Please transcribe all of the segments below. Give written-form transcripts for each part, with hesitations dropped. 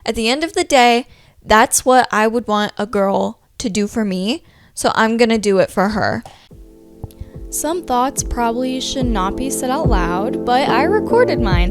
At the end of the day, that's what I would want a girl to do for me, so I'm gonna do it for her. Some thoughts probably should not be said out loud, but I recorded mine.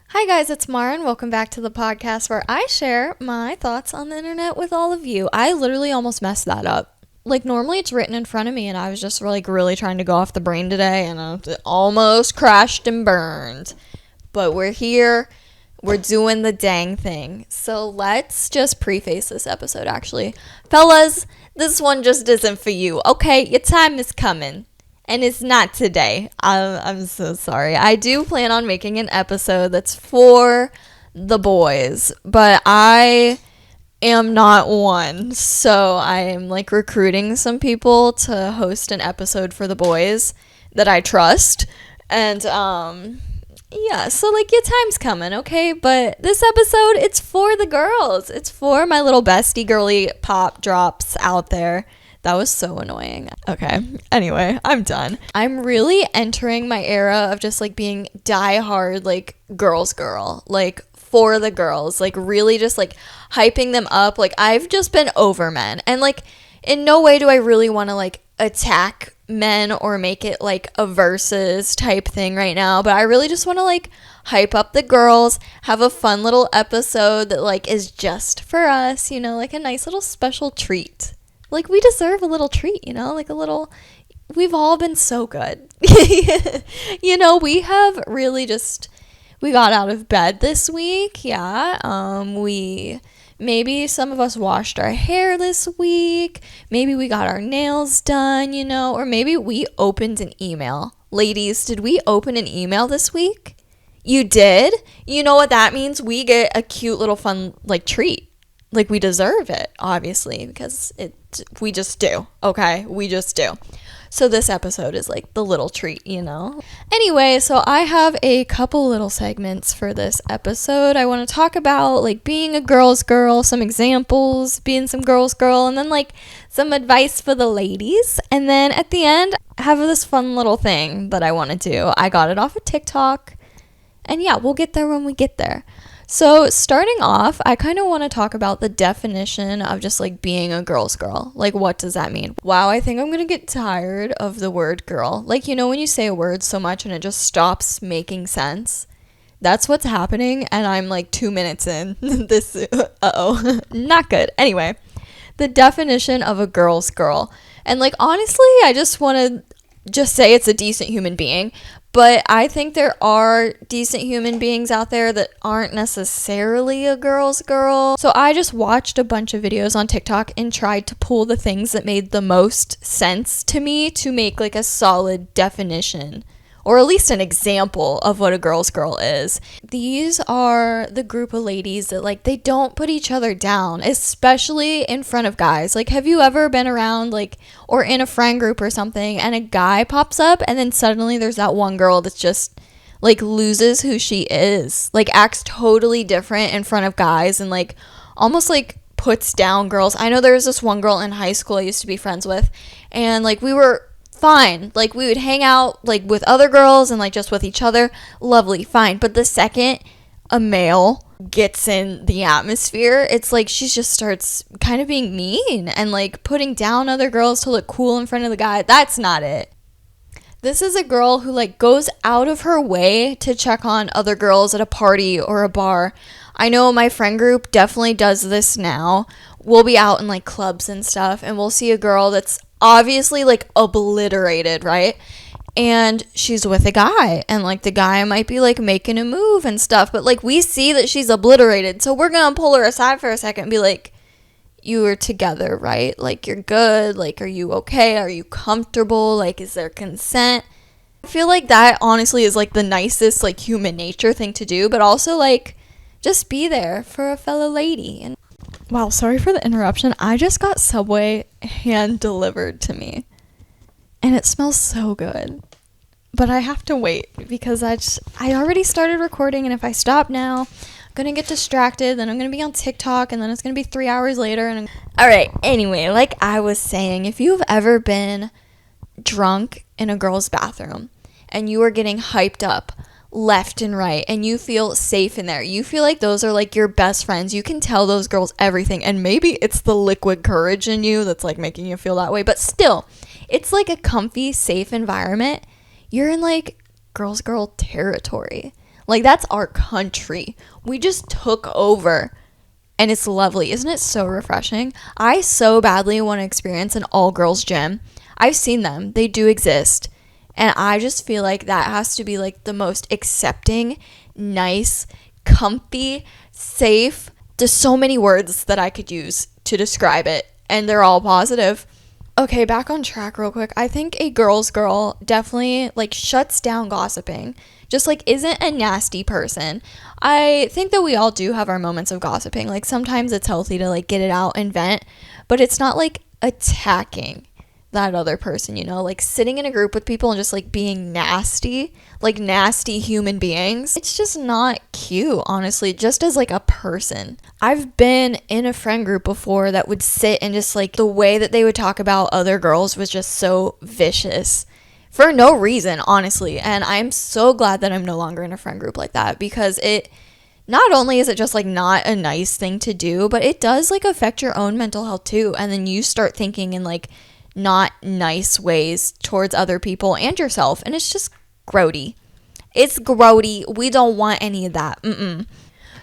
Hi guys, it's Mara and welcome back to the podcast where I share my thoughts on the internet with all of you. I literally almost messed that up. Like, normally it's written in front of me and I was just really trying to go off the brain today and it almost crashed and burned. But we're here, we're doing the dang thing. So let's just preface this episode actually. Fellas, this one just isn't for you, okay? Your time is coming. And it's not today. I'm so sorry. I do plan on making an episode that's for the boys, but I am not one. So I am like recruiting some people to host an episode for the boys that I trust. And yeah, so like your time's coming, okay? But this episode, it's for the girls. It's for my little bestie girly pop drops out there. That was so annoying. Okay, anyway, I'm done. I'm really entering my era of just like being diehard like girls girl, like for the girls, like really just like hyping them up. Like I've just been over men, and like in no way do I really want to like attack men or make it like a versus type thing right now, but I really just want to like hype up the girls, have a fun little episode that like is just for us, you know, like a nice little special treat. Like, we deserve a little treat, you know, like a little, we've all been so good. You know, we have really just, we got out of bed this week, yeah. Maybe some of us washed our hair this week. Maybe we got our nails done, you know, or maybe we opened an email. Ladies, did we open an email this week? You did? You know what that means? We get a cute little fun, like, treat. Like, we deserve it, obviously, because we just do, okay? We just do. So this episode is like the little treat, you know? Anyway, so I have a couple little segments for this episode. I want to talk about like being a girl's girl, some examples, being some girl's girl, and then like some advice for the ladies. And then at the end, I have this fun little thing that I want to do. I got it off of TikTok. And yeah, we'll get there when we get there. So starting off, I kind of want to talk about the definition of just like being a girl's girl. Like, what does that mean? Wow, I think I'm going to get tired of the word girl. Like, you know, when you say a word so much and it just stops making sense, that's what's happening. And I'm like 2 minutes in. Not good. Anyway, the definition of a girl's girl. And like, honestly, I just want to just say it's a decent human being. But I think there are decent human beings out there that aren't necessarily a girl's girl. So I just watched a bunch of videos on TikTok and tried to pull the things that made the most sense to me to make like a solid definition, or at least an example of what a girl's girl is. These are the group of ladies that like, they don't put each other down, especially in front of guys. Like, have you ever been around like, or in a friend group or something, and a guy pops up and then suddenly there's that one girl that's just like loses who she is, like acts totally different in front of guys and like almost like puts down girls. I know there was this one girl in high school I used to be friends with, and like we were fine. Like, we would hang out like with other girls and like just with each other. Lovely, fine. But the second a male gets in the atmosphere, it's like she just starts kind of being mean and like putting down other girls to look cool in front of the guy. That's not it. This is a girl who like goes out of her way to check on other girls at a party or a bar. I know my friend group definitely does this now. We'll be out in like clubs and stuff and we'll see a girl that's obviously like obliterated, right? And she's with a guy and like the guy might be like making a move and stuff, but like we see that she's obliterated, so we're gonna pull her aside for a second and be like, you are together, right? Like, you're good. Like, are you okay? Are you comfortable? Like, is there consent? I feel like that honestly is like the nicest like human nature thing to do, but also like just be there for a fellow lady. And wow, sorry for the interruption. I just got Subway hand delivered to me and it smells so good, but I have to wait because I already started recording, and if I stop now, gonna get distracted, then I'm gonna be on TikTok, and then it's gonna be 3 hours later. And all right, anyway, like I was saying, if you've ever been drunk in a girl's bathroom and you are getting hyped up left and right and you feel safe in there, you feel like those are like your best friends, you can tell those girls everything, and maybe it's the liquid courage in you that's like making you feel that way, but still, it's like a comfy, safe environment. You're in like girl territory. Like, that's our country. We just took over, and it's lovely. Isn't it so refreshing? I so badly want to experience an all-girls gym. I've seen them. They do exist. And I just feel like that has to be like the most accepting, nice, comfy, safe. There's so many words that I could use to describe it, and they're all positive. Okay, back on track real quick. I think a girl's girl definitely like shuts down gossiping. Just like isn't a nasty person. I think that we all do have our moments of gossiping. Like sometimes it's healthy to like get it out and vent, but it's not like attacking that other person, you know, like sitting in a group with people and just like being nasty, like nasty human beings. It's just not cute, honestly, just as like a person. I've been in a friend group before that would sit and just like the way that they would talk about other girls was just so vicious for no reason, honestly. And I'm so glad that I'm no longer in a friend group like that, because it not only is it just like not a nice thing to do, but it does like affect your own mental health too. And then you start thinking in like not nice ways towards other people and yourself, and it's just grody. It's grody. We don't want any of that.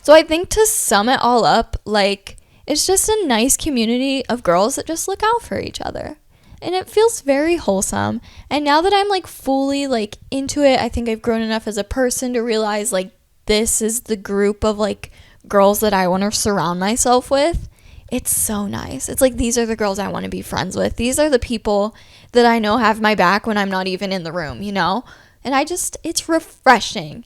So I think to sum it all up, like it's just a nice community of girls that just look out for each other, and it feels very wholesome. And now that I'm like fully like into it, I think I've grown enough as a person to realize like this is the group of like girls that I want to surround myself with. It's so nice. It's like, these are the girls I want to be friends with. These are the people that I know have my back when I'm not even in the room, you know? And it's refreshing.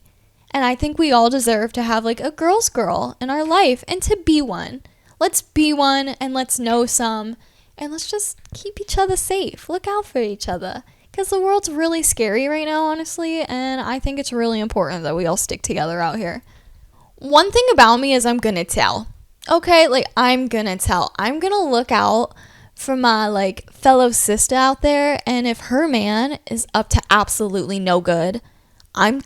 And I think we all deserve to have like a girl's girl in our life and to be one. Let's be one, and let's know some, and let's just keep each other safe. Look out for each other, because the world's really scary right now, honestly. And I think it's really important that we all stick together out here. One thing about me is I'm going to tell. Okay, like I'm gonna look out for my like fellow sister out there, and if her man is up to absolutely no good, I'm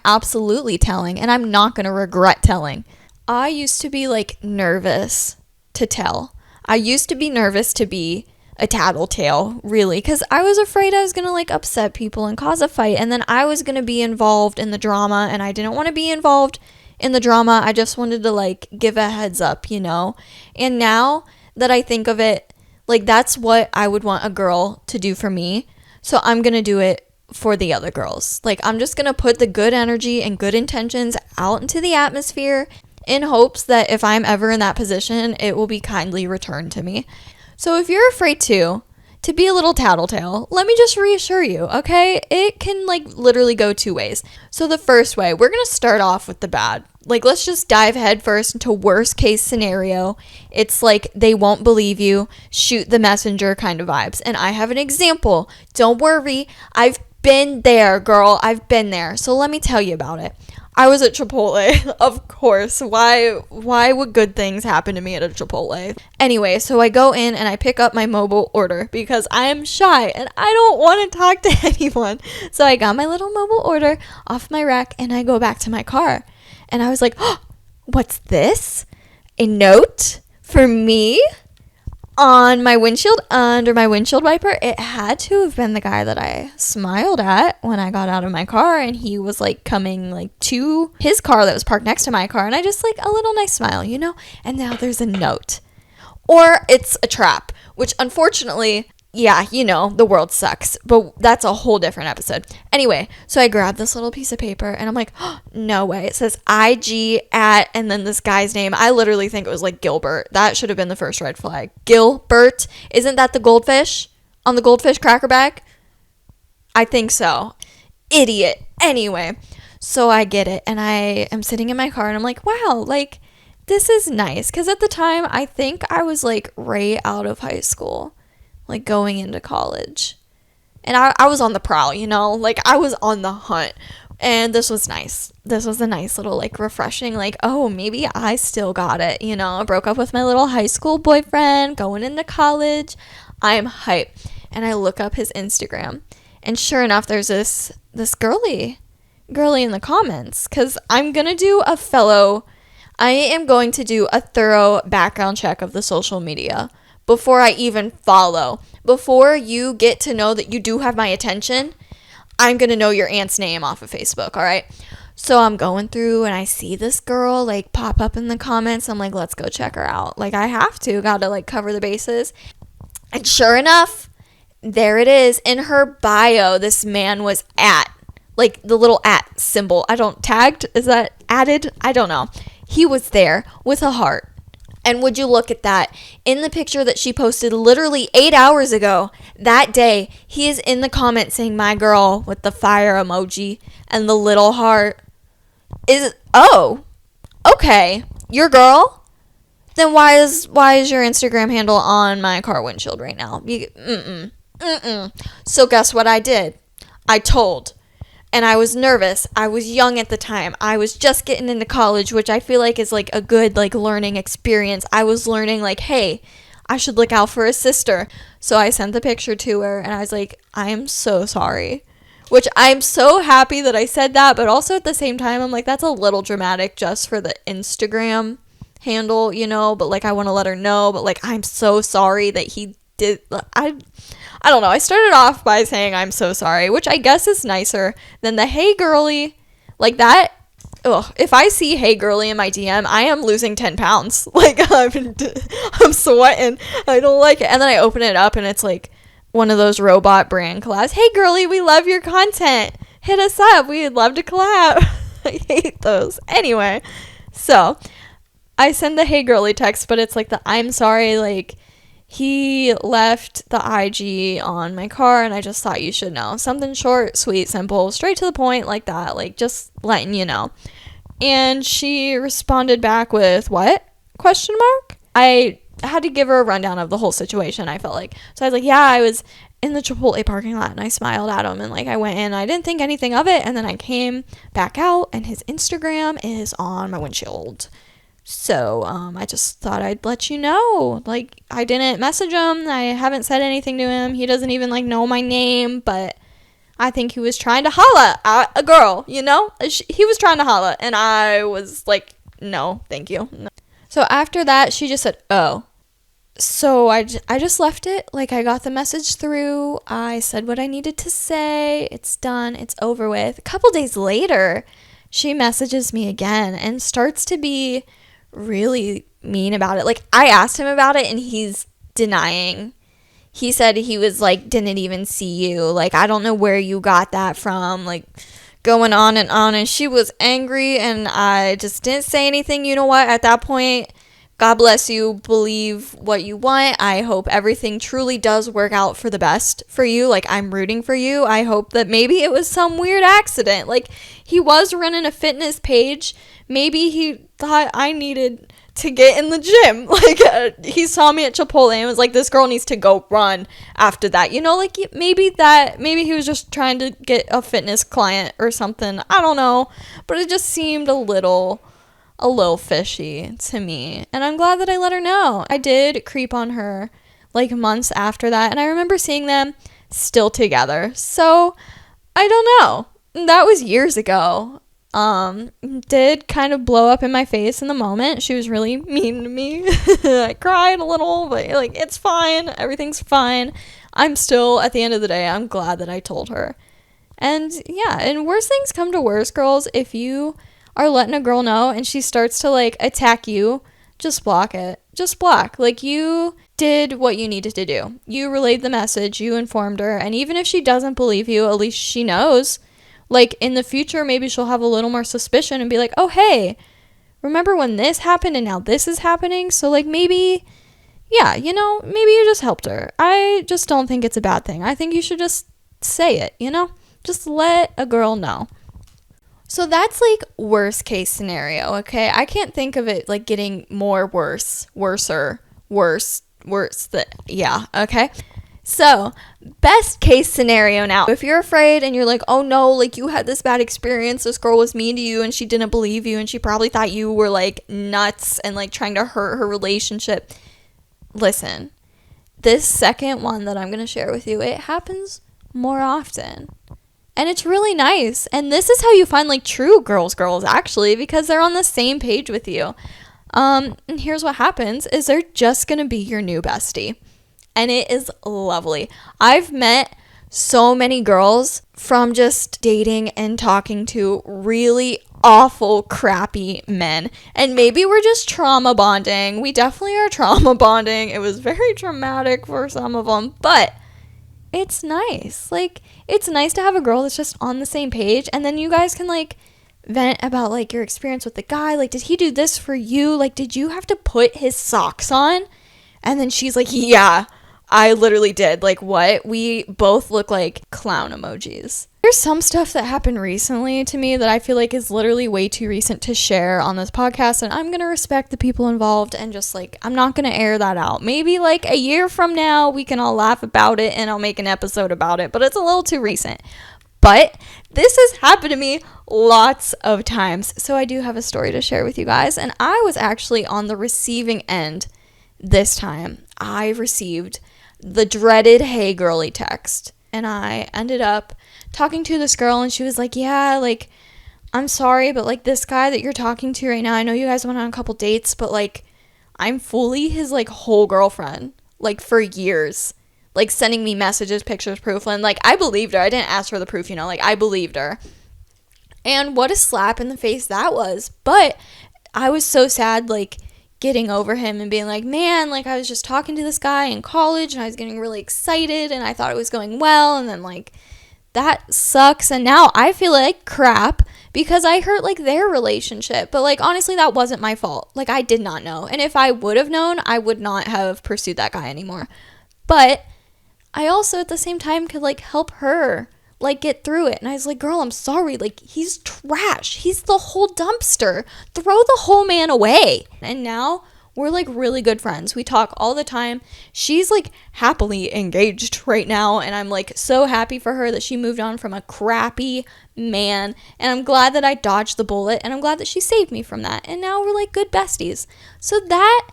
absolutely telling, and I'm not gonna regret telling. I used to be like nervous to tell. I used to be nervous to be a tattletale, really, because I was afraid I was gonna like upset people and cause a fight, and then I was gonna be involved in the drama, and I didn't want to be involved in the drama. I just wanted to like give a heads up, you know? And now that I think of it, like that's what I would want a girl to do for me. So I'm going to do it for the other girls. Like I'm just going to put the good energy and good intentions out into the atmosphere in hopes that if I'm ever in that position, it will be kindly returned to me. So if you're afraid to be a little tattletale, let me just reassure you, okay? It can like literally go two ways. So the first way, we're going to start off with the bad. Like let's just dive head first into worst case scenario. It's like they won't believe you, shoot the messenger kind of vibes. And I have an example. Don't worry. I've been there, girl. I've been there. So let me tell you about it. I was at Chipotle, of course. Why would good things happen to me at a Chipotle? Anyway, so I go in and I pick up my mobile order because I am shy and I don't want to talk to anyone. So I got my little mobile order off my rack and I go back to my car. And I was like, oh, what's this? A note for me? On my windshield, under my windshield wiper. It had to have been the guy that I smiled at when I got out of my car, and he was like coming like to his car that was parked next to my car, and I just like a little nice smile, you know? And now there's a note. Or it's a trap, which unfortunately, yeah, you know, the world sucks, but that's a whole different episode. Anyway, so I grabbed this little piece of paper and I'm like, oh, no way. It says IG at, and then this guy's name. I literally think it was like Gilbert. That should have been the first red flag. Gilbert. Isn't that the goldfish on the goldfish cracker bag? I think so. Idiot. Anyway, so I get it and I am sitting in my car and I'm like, wow, like this is nice. Because at the time, I think I was like right out of high school, like going into college. And I was on the prowl, you know, like I was on the hunt. And this was nice. This was a nice little, like, refreshing, like, oh, maybe I still got it. You know, I broke up with my little high school boyfriend, going into college. I'm hype. And I look up his Instagram. And sure enough, there's this girly in the comments. Because I am going to do a thorough background check of the social media before I even follow. Before you get to know that you do have my attention, I'm going to know your aunt's name off of Facebook, all right? So I'm going through and I see this girl, like, pop up in the comments. I'm like, let's go check her out. Like, I have to. Got to, like, cover the bases. And sure enough, there it is. In her bio, this man was at, like, the little at symbol. Tagged? Is that added? I don't know. He was there with a heart. And would you look at that? In the picture that she posted literally 8 hours ago, that day, he is in the comments saying, my girl, with the fire emoji and the little heart. Oh, okay, your girl? Then why is your Instagram handle on my car windshield right now? So guess what I did? I told. And I was nervous. I was young at the time. I was just getting into college, which I feel like is, like, a good, like, learning experience. I was learning, like, hey, I should look out for a sister. So I sent the picture to her, and I was like, I am so sorry. Which I'm so happy that I said that, but also at the same time, I'm like, that's a little dramatic just for the Instagram handle, you know? But, like, I want to let her know. But, like, I'm so sorry that he did. I don't know. I started off by saying I'm so sorry, which I guess is nicer than the hey girly. Like that. Ugh, if I see hey girly in my DM, I am losing 10 pounds. Like, I'm sweating. I don't like it. And then I open it up and it's like one of those robot brand collabs. Hey girly, we love your content. Hit us up. We'd love to collab. I hate those. Anyway, so I send the hey girly text, but it's like the I'm sorry, like, he left the IG on my car, and I just thought you should know. Something short, sweet, simple, straight to the point, like that. Like, just letting you know. And she responded back with, what? Question mark? I had to give her a rundown of the whole situation, I felt like. So I was like, yeah, I was in the Chipotle parking lot, and I smiled at him, and, like, I went in, I didn't think anything of it, and then I came back out, and his Instagram is on my windshield. So, I just thought I'd let you know. Like, I didn't message him. I haven't said anything to him. He doesn't even, like, know my name. But I think he was trying to holla at a girl, you know? He was trying to holla. And I was like, no, thank you. No. So, after that, she just said, oh. So, I just left it. Like, I got the message through. I said what I needed to say. It's done. It's over with. A couple days later, she messages me again and starts to be really mean about it. Like, I asked him about it and he's denying. He said he was like, didn't even see you. Like, I don't know where you got that from. Like, going on. And she was angry and I just didn't say anything. You know what? At that point, God bless you. Believe what you want. I hope everything truly does work out for the best for you. Like, I'm rooting for you. I hope that maybe it was some weird accident. Like, he was running a fitness page. Maybe he thought I needed to get in the gym. Like, he saw me at Chipotle and was like, this girl needs to go run after that. You know, like, maybe he was just trying to get a fitness client or something. I don't know. But it just seemed a little fishy to me. And I'm glad that I let her know. I did creep on her, like, months after that. And I remember seeing them still together. So, I don't know. That was years ago. Did kind of blow up in my face in the moment. She was really mean to me. I cried a little, but, like, it's fine. Everything's fine. I'm still, at the end of the day, I'm glad that I told her. And yeah, and worse things come to worse, girls. If you are letting a girl know and she starts to, like, attack you, just block it. Just block. Like, you did what you needed to do. You relayed the message. You informed her. And even if she doesn't believe you, at least she knows. Like, in the future, maybe she'll have a little more suspicion and be like, oh, hey, remember when this happened and now this is happening? So, like, maybe, yeah, you know, maybe you just helped her. I just don't think it's a bad thing. I think you should just say it, you know? Just let a girl know. So that's, like, worst case scenario, okay? I can't think of it, like, getting more worse, yeah, okay? So, best case scenario now. If you're afraid and you're like, oh no, like you had this bad experience, this girl was mean to you and she didn't believe you and she probably thought you were like nuts and like trying to hurt her relationship. Listen, this second one that I'm going to share with you, it happens more often. And it's really nice. And this is how you find like true girls actually, because they're on the same page with you. And here's what happens is they're just going to be your new bestie. And it is lovely. I've met so many girls from just dating and talking to really awful, crappy men. And maybe we're just trauma bonding. We definitely are trauma bonding. It was very traumatic for some of them, but it's nice. Like, it's nice to have a girl that's just on the same page. And then you guys can like vent about like your experience with the guy. Like, did he do this for you? Like, did you have to put his socks on? And then she's like, yeah, I literally did. Like, what? We both look like clown emojis. There's some stuff that happened recently to me that I feel like is literally way too recent to share on this podcast, and I'm going to respect the people involved and just like, I'm not going to air that out. Maybe like a year from now, we can all laugh about it and I'll make an episode about it, but it's a little too recent. But this has happened to me lots of times, so I do have a story to share with you guys, and I was actually on the receiving end this time. I received the dreaded "Hey girly" text, and I ended up talking to this girl, and she was like, yeah, like, I'm sorry, but like this guy that you're talking to right now, I know you guys went on a couple dates, but like I'm fully his like whole girlfriend, like for years, like sending me messages, pictures, proof, and like I believed her. I didn't ask for the proof, you know, like I believed her. And what a slap in the face that was. But I was so sad, like getting over him and being like, man, like I was just talking to this guy in college and I was getting really excited and I thought it was going well, and then like that sucks, and now I feel like crap because I hurt like their relationship. But like honestly, that wasn't my fault. Like I did not know, and if I would have known, I would not have pursued that guy anymore. But I also at the same time could like help her like get through it. And I was like, girl, I'm sorry, like he's trash, he's the whole dumpster, throw the whole man away. And now we're like really good friends. We talk all the time. She's like happily engaged right now, and I'm like so happy for her that she moved on from a crappy man, and I'm glad that I dodged the bullet, and I'm glad that she saved me from that, and now we're like good besties. So that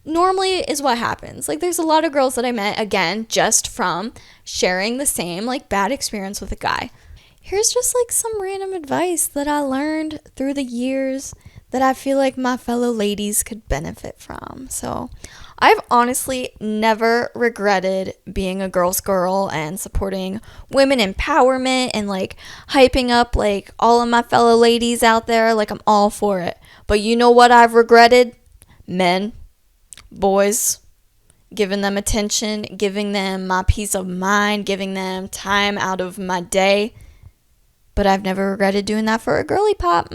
normally is what happens. Like there's a lot of girls that I met again just from sharing the same like bad experience with a guy. Here's just like some random advice that I learned through the years that I feel like my fellow ladies could benefit from. So I've honestly never regretted being a girl's girl and supporting women empowerment and like hyping up like all of my fellow ladies out there. Like I'm all for it. But you know what I've regretted? Men, boys, giving them attention, giving them my peace of mind, giving them time out of my day. But I've never regretted doing that for a girly pop.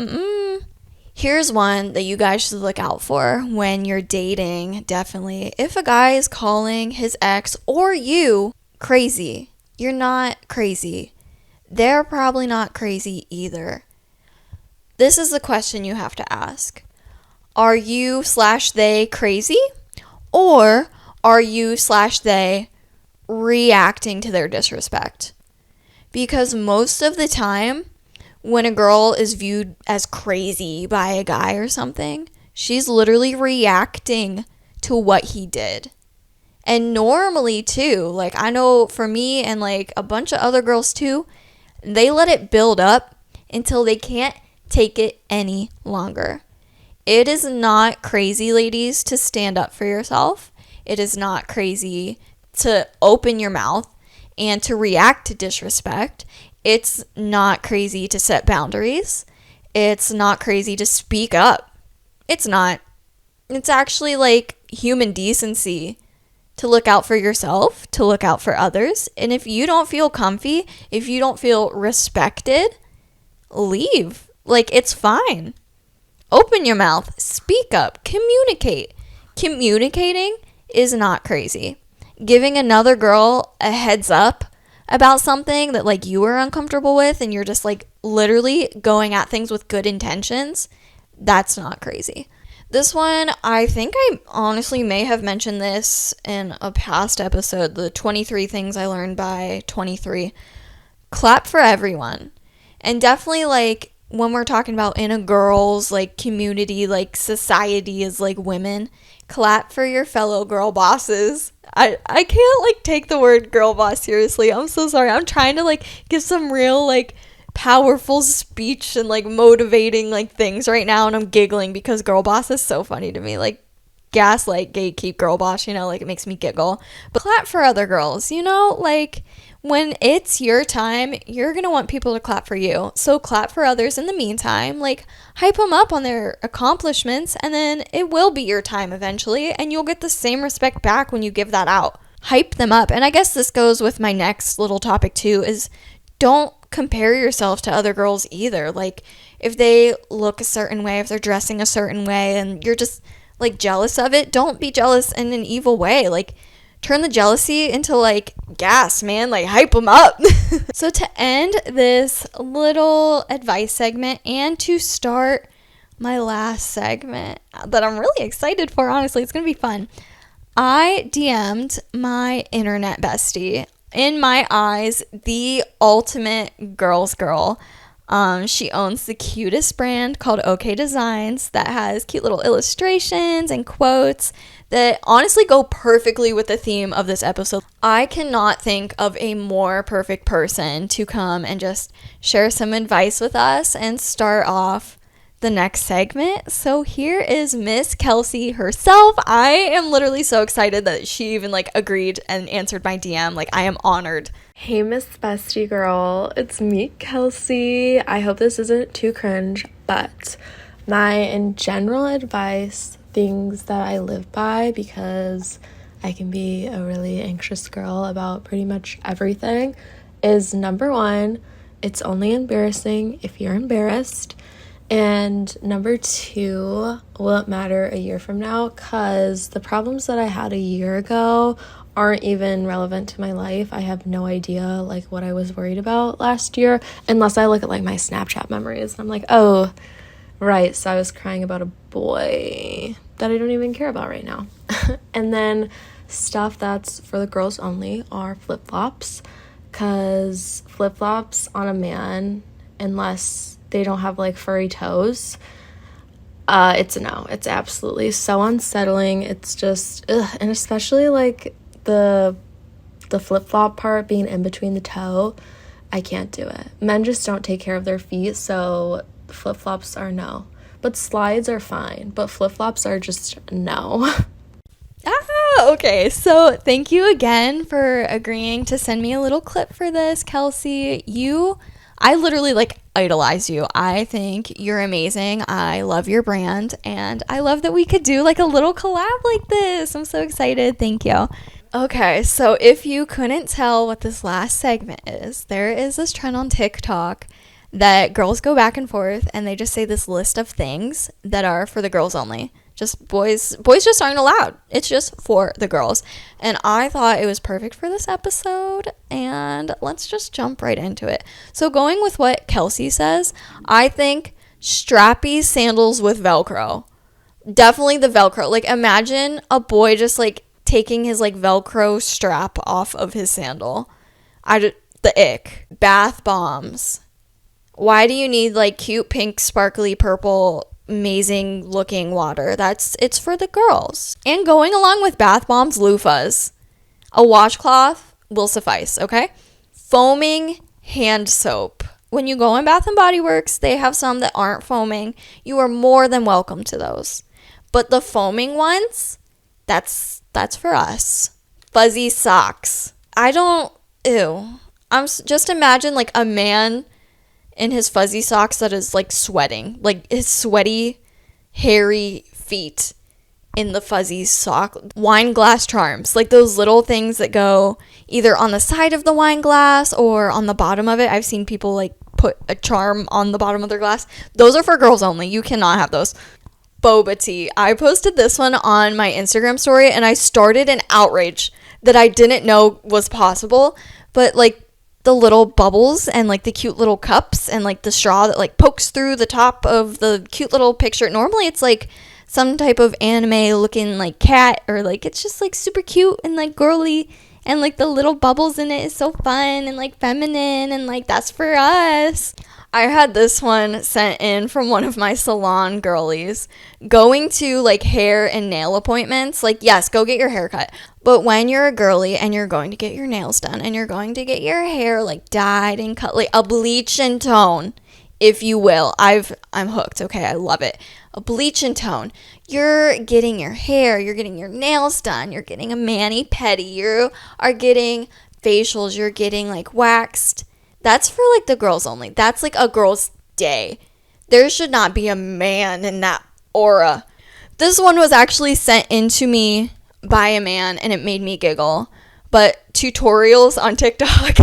Here's one that you guys should look out for when you're dating. Definitely, if a guy is calling his ex or you crazy, you're not crazy. They're probably not crazy either. This is the question you have to ask. Are you/they crazy? Or are you/they reacting to their disrespect? Because most of the time, when a girl is viewed as crazy by a guy or something, she's literally reacting to what he did. And normally too, like I know for me and like a bunch of other girls too, they let it build up until they can't take it any longer. It is not crazy, ladies, to stand up for yourself. It is not crazy to open your mouth and to react to disrespect. It's not crazy to set boundaries. It's not crazy to speak up. It's not. It's actually like human decency to look out for yourself, to look out for others. And if you don't feel comfy, if you don't feel respected, leave. Like, it's fine. Open your mouth. Speak up. Communicate. Communicating is not crazy. Giving another girl a heads up about something that like you are uncomfortable with and you're just like literally going at things with good intentions, that's not crazy. This one, I think I honestly may have mentioned this in a past episode, the 23 things I learned by 23. Clap for everyone. And definitely, like, when we're talking about in a girls, like, community, like, society as, like, women, clap for your fellow girl bosses. I can't, like, take the word girl boss seriously. I'm so sorry. I'm trying to, like, give some real, like, powerful speech and like motivating like things right now, and I'm giggling because girl boss is so funny to me. Like, gaslight, gatekeep, girl boss, you know, like, it makes me giggle. But clap for other girls, you know, like, when it's your time, you're gonna want people to clap for you, so clap for others in the meantime. Like, hype them up on their accomplishments, and then it will be your time eventually, and you'll get the same respect back when you give that out. Hype them up. And I guess this goes with my next little topic too, is don't compare yourself to other girls either. Like, if they look a certain way, if they're dressing a certain way, and you're just like jealous of it, don't be jealous in an evil way. Like, turn the jealousy into like gas, man. Like, hype them up. So to end this little advice segment and to start my last segment that I'm really excited for, honestly, it's gonna be fun, I DM'd my internet bestie, in my eyes, the ultimate girl's girl. She owns the cutest brand called OHKAY Designs that has cute little illustrations and quotes that honestly go perfectly with the theme of this episode. I cannot think of a more perfect person to come and just share some advice with us and start off the next segment. So here is Miss Kelsey herself. I am literally so excited that she even like agreed and answered my DM. Like, I am honored. Hey, Miss Bestie Girl, it's me, Kelsey. I hope this isn't too cringe, but my in general advice, things that I live by, because I can be a really anxious girl about pretty much everything, is number one, it's only embarrassing if you're embarrassed. And number two, will it matter a year from now? Because the problems that I had a year ago aren't even relevant to my life. I have no idea like what I was worried about last year, unless I look at like my Snapchat memories. I'm like, oh, right, so I was crying about a boy that I don't even care about right now. And then stuff that's for the girls only are flip-flops, because flip-flops on a man, unless they don't have like furry toes, it's a no. It's absolutely so unsettling. It's just ugh. And especially like the flip-flop part being in between the toe, I can't do it. Men just don't take care of their feet, so flip-flops are no. But slides are fine, but flip-flops are just no. Okay, so thank you again for agreeing to send me a little clip for this, Kelsey. I literally like idolize you. I think you're amazing. I love your brand, and I love that we could do like a little collab like this. I'm so excited. Thank you. Okay, so if you couldn't tell what this last segment is, there is this trend on TikTok that girls go back and forth and they just say this list of things that are for the girls only. Just boys just aren't allowed. It's just for the girls. And I thought it was perfect for this episode, and let's just jump right into it. So going with what Kelsey says, I think strappy sandals with Velcro. Definitely the Velcro. Like, imagine a boy just like taking his like Velcro strap off of his sandal. The ick. Bath bombs. Why do you need like cute pink sparkly purple amazing looking water? It's for the girls. And going along with bath bombs, loofahs. A washcloth will suffice, okay? Foaming hand soap. When you go in Bath and Body Works, they have some that aren't foaming. You are more than welcome to those. But the foaming ones, that's for us. Fuzzy socks. Just imagine like a man in his fuzzy socks that is like sweating, like his sweaty, hairy feet in the fuzzy sock. Wine glass charms, like those little things that go either on the side of the wine glass or on the bottom of it. I've seen people like put a charm on the bottom of their glass. Those are for girls only. You cannot have those. Boba tea. I posted this one on my Instagram story and I started an outrage that I didn't know was possible, but like the little bubbles and like the cute little cups and like the straw that like pokes through the top of the cute little picture. Normally it's like some type of anime looking like cat, or like it's just like super cute and like girly, and like the little bubbles in it is so fun and like feminine, and like that's for us. I had this one sent in from one of my salon girlies. Going to like hair and nail appointments, like yes, go get your hair cut. But when you're a girly and you're going to get your nails done and you're going to get your hair like dyed and cut, like a bleach and tone, if you will. I'm hooked. Okay, I love it. A bleach and tone. You're getting your hair, you're getting your nails done, you're getting a mani-pedi, you are getting facials, you're getting like waxed. That's for like the girls only. That's like a girl's day. There should not be a man in that aura. This one was actually sent in to me by a man and it made me giggle. But tutorials on TikTok,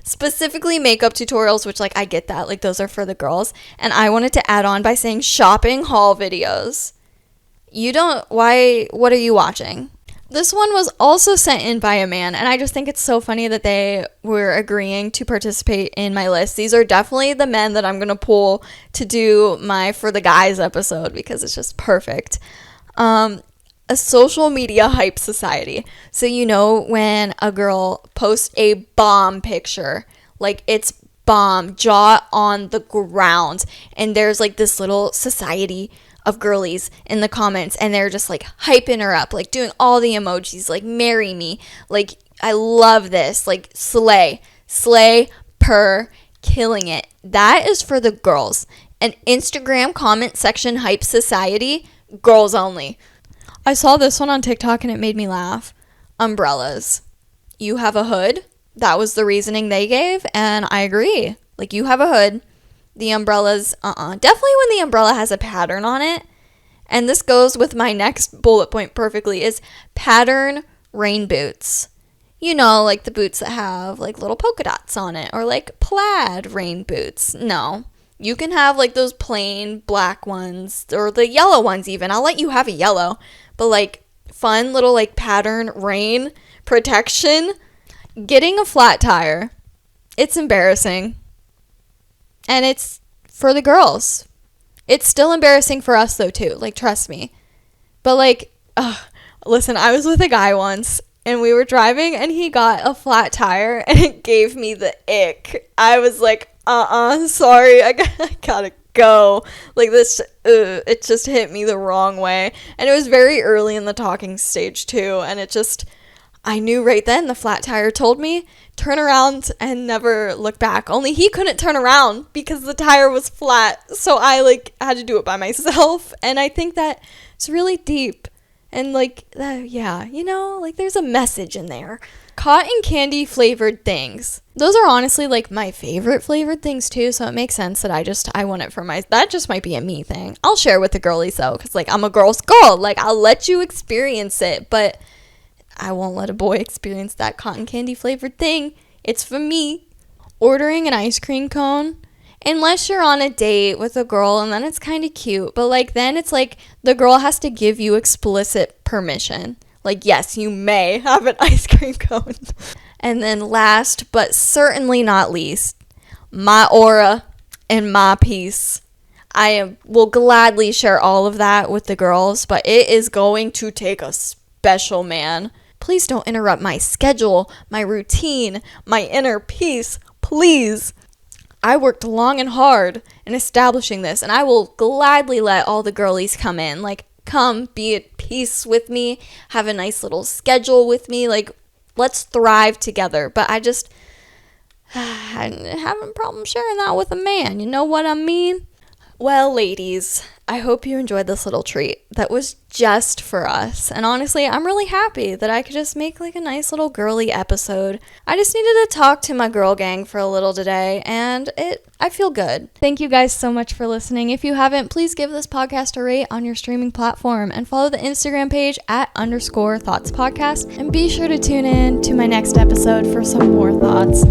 specifically makeup tutorials, which like I get that, like those are for the girls. And I wanted to add on by saying shopping haul videos. What are you watching? This one was also sent in by a man, and I just think it's so funny that they were agreeing to participate in my list. These are definitely the men that I'm going to pull to do my For the Guys episode because it's just perfect. A social media hype society. So you know when a girl posts a bomb picture, like it's bomb, jaw on the ground, and there's like this little society of girlies in the comments, and they're just like hyping her up, like doing all the emojis, like marry me, like I love this, like slay, killing it. That is for the girls. An Instagram comment section hype society, girls only. I saw this one on TikTok and it made me laugh. Umbrellas. You have a hood. That was the reasoning they gave, and I agree. Like, you have a hood. The umbrellas, definitely when the umbrella has a pattern on it. And this goes with my next bullet point perfectly, is pattern rain boots. You know, like the boots that have like little polka dots on it, or like plaid rain boots. No, you can have like those plain black ones, or the yellow ones even. I'll let you have a yellow, but like fun little like pattern rain protection. Getting a flat tire, it's embarrassing. And it's for the girls. It's still embarrassing for us though too. Like, trust me. But like, listen, I was with a guy once and we were driving and he got a flat tire and it gave me the ick. I was like, sorry, I gotta go. Like this, it just hit me the wrong way. And it was very early in the talking stage too. And it just, I knew right then, the flat tire told me, turn around and never look back. Only he couldn't turn around because the tire was flat. So I like had to do it by myself. And I think that it's really deep. And like, yeah, you know, like there's a message in there. Cotton candy flavored things. Those are honestly like my favorite flavored things too. So it makes sense that I want it for that just might be a me thing. I'll share with the girlies though. Cause like I'm a girl's girl. Like I'll let you experience it. But I won't let a boy experience that cotton candy flavored thing. It's for me. Ordering an ice cream cone, unless you're on a date with a girl, and then it's kind of cute. But like then it's like the girl has to give you explicit permission. Like, yes, you may have an ice cream cone. And then last but certainly not least, my aura and my piece. I will gladly share all of that with the girls, but it is going to take a special man. Please don't interrupt my schedule, my routine, my inner peace, please. I worked long and hard in establishing this, and I will gladly let all the girlies come in. Like, come be at peace with me, have a nice little schedule with me. Like, let's thrive together. But I'm having problems sharing that with a man. You know what I mean? Well, ladies, I hope you enjoyed this little treat that was just for us. And honestly, I'm really happy that I could just make like a nice little girly episode. I just needed to talk to my girl gang for a little today, and I feel good. Thank you guys so much for listening. If you haven't, please give this podcast a rate on your streaming platform and follow the Instagram page @_thoughts podcast. And be sure to tune in to my next episode for some more thoughts.